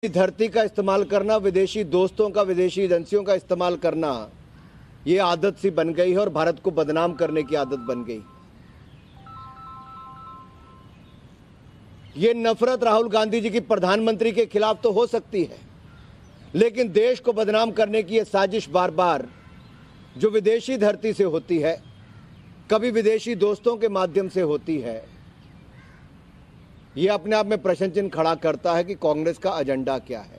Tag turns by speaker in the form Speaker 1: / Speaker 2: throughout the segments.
Speaker 1: धरती का इस्तेमाल करना, विदेशी दोस्तों का, विदेशी एजेंसियों का इस्तेमाल करना, ये आदत सी बन गई है और भारत को बदनाम करने की आदत बन गई। ये नफरत राहुल गांधी जी की प्रधानमंत्री के खिलाफ तो हो सकती है, लेकिन देश को बदनाम करने की ये साजिश बार बार जो विदेशी धरती से होती है, कभी विदेशी दोस्तों के माध्यम से होती है, ये अपने आप में प्रश्न चिन्ह खड़ा करता है कि कांग्रेस का एजेंडा क्या है।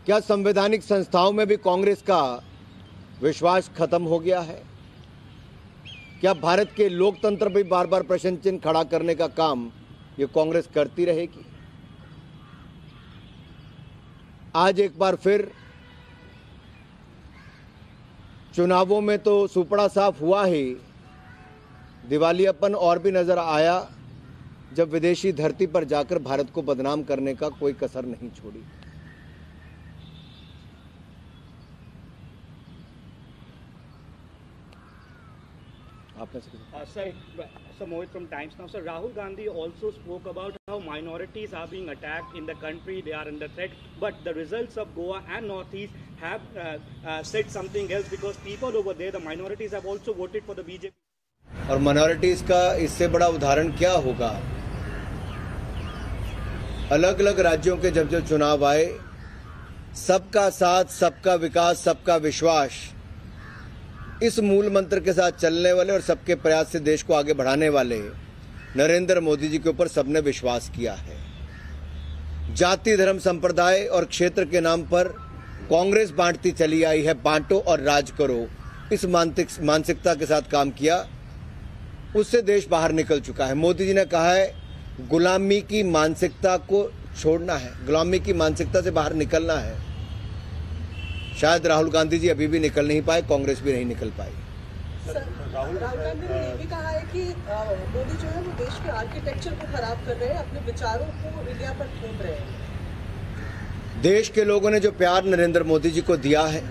Speaker 1: क्या संवैधानिक संस्थाओं में भी कांग्रेस का विश्वास खत्म हो गया है? क्या भारत के लोकतंत्र पर बार बार प्रश्न चिन्ह खड़ा करने का काम ये कांग्रेस करती रहेगी? आज एक बार फिर चुनावों में तो सुपड़ा साफ हुआ ही, दिवालियापन और भी नजर आया जब विदेशी धरती पर जाकर भारत को बदनाम करने का कोई कसर नहीं छोड़ी।
Speaker 2: Sir, Mohit from Times Now. Sir, Rahul Gandhi also spoke about how minorities are being attacked in the country, they are under threat, but the results of Goa and Northeast have said something else because people over there, the minorities have also voted for the BJP.
Speaker 1: और minorities का इससे बड़ा उदाहरण क्या होगा? अलग अलग राज्यों के जब जब चुनाव आए, सबका साथ, सबका विकास, सबका विश्वास, इस मूल मंत्र के साथ चलने वाले और सबके प्रयास से देश को आगे बढ़ाने वाले नरेंद्र मोदी जी के ऊपर सबने विश्वास किया है। जाति, धर्म, संप्रदाय और क्षेत्र के नाम पर कांग्रेस बांटती चली आई है, बांटो और राज करो, इस मानसिकता के साथ काम किया, उससे देश बाहर निकल चुका है। मोदी जी ने कहा है गुलामी की मानसिकता को छोड़ना है, गुलामी की मानसिकता से बाहर निकलना है। शायद राहुल गांधी जी अभी भी निकल नहीं पाए, कांग्रेस भी नहीं निकल पाई।
Speaker 3: राहुल गांधी ने ये भी कहा है कि मोदी जो है वो देश के आर्किटेक्चर को खराब कर रहे हैं, अपने विचारों को इंडिया पर थोप रहे हैं।
Speaker 1: देश के लोगों ने जो प्यार नरेंद्र मोदी जी को दिया है,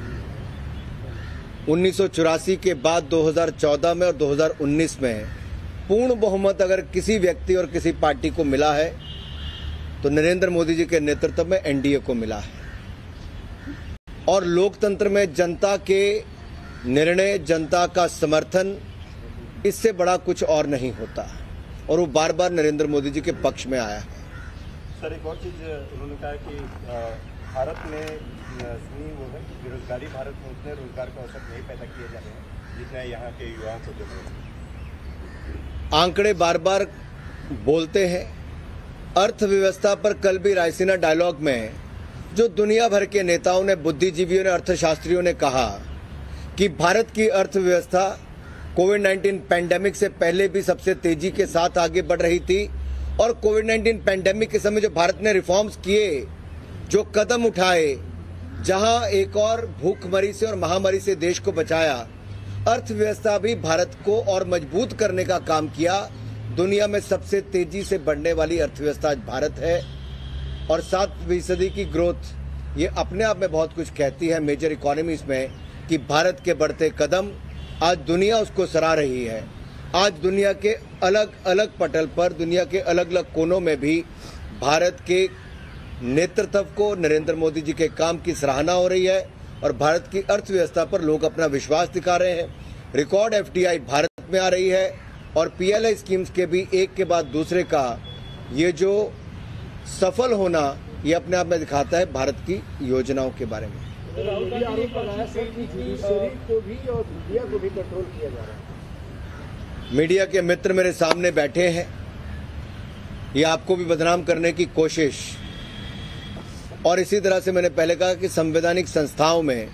Speaker 1: 1984 के बाद 2014 में और 2019 में पूर्ण बहुमत अगर किसी व्यक्ति और किसी पार्टी को मिला है तो नरेंद्र मोदी जी के नेतृत्व में एनडीए को मिला है। और लोकतंत्र में जनता के निर्णय, जनता का समर्थन, इससे बड़ा कुछ और नहीं होता, और वो बार बार नरेंद्र मोदी जी के पक्ष में आया है।
Speaker 4: सर, एक और चीज उन्होंने कहा कि भारत में वो है बेरोजगारी, भारत में उतने रोजगार के अवसर नहीं पैदा किए जा रहे हैं जितना यहाँ के युवाओं को जो है।
Speaker 1: आंकड़े बार बार बोलते हैं। अर्थव्यवस्था पर कल भी रायसीना डायलॉग में जो दुनिया भर के नेताओं ने, बुद्धिजीवियों ने, अर्थशास्त्रियों ने कहा कि भारत की अर्थव्यवस्था कोविड-19 पैंडेमिक से पहले भी सबसे तेजी के साथ आगे बढ़ रही थी, और कोविड-19 पैंडेमिक के समय जो भारत ने रिफॉर्म्स किए, जो कदम उठाए, जहां एक और भूखमरी से और महामारी से देश को बचाया, अर्थव्यवस्था भी भारत को और मजबूत करने का काम किया। दुनिया में सबसे तेजी से बढ़ने वाली अर्थव्यवस्था आज भारत है, और 7% की ग्रोथ ये अपने आप में बहुत कुछ कहती है मेजर इकोनॉमीज में कि भारत के बढ़ते कदम आज दुनिया उसको सराह रही है। आज दुनिया के अलग अलग पटल पर, दुनिया के अलग अलग कोनों में भी भारत के नेतृत्व को, नरेंद्र मोदी जी के काम की सराहना हो रही है, और भारत की अर्थव्यवस्था पर लोग अपना विश्वास दिखा रहे हैं। रिकॉर्ड एफडीआई भारत में आ रही है, और पीएलआई स्कीम्स के भी एक के बाद दूसरे का ये जो सफल होना, ये अपने आप में दिखाता है भारत की योजनाओं के बारे में।
Speaker 5: राहुल गांधी ने कहा कि जुडिशरी को भी और मीडिया को भी कंट्रोल किया जा रहा है।
Speaker 1: मीडिया के मित्र मेरे सामने बैठे हैं, ये आपको भी बदनाम करने की कोशिश, और इसी तरह से मैंने पहले कहा कि संवैधानिक संस्थाओं में,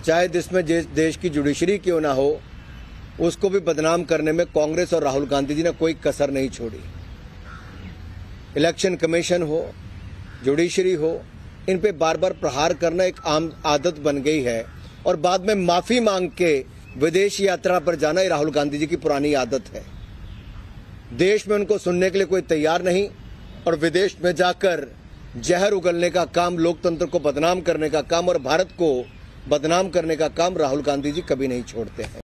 Speaker 1: चाहे जिसमें देश की जुडिशरी क्यों ना हो, उसको भी बदनाम करने में कांग्रेस और राहुल गांधी जी ने कोई कसर नहीं छोड़ी। इलेक्शन कमीशन हो, जुडिशरी हो, इन पे बार बार प्रहार करना एक आम आदत बन गई है, और बाद में माफी मांग के विदेश यात्रा पर जाना ये राहुल गांधी जी की पुरानी आदत है। देश में उनको सुनने के लिए कोई तैयार नहीं, और विदेश में जाकर जहर उगलने का काम, लोकतंत्र को बदनाम करने का काम और भारत को बदनाम करने का काम राहुल गांधी जी कभी नहीं छोड़ते हैं।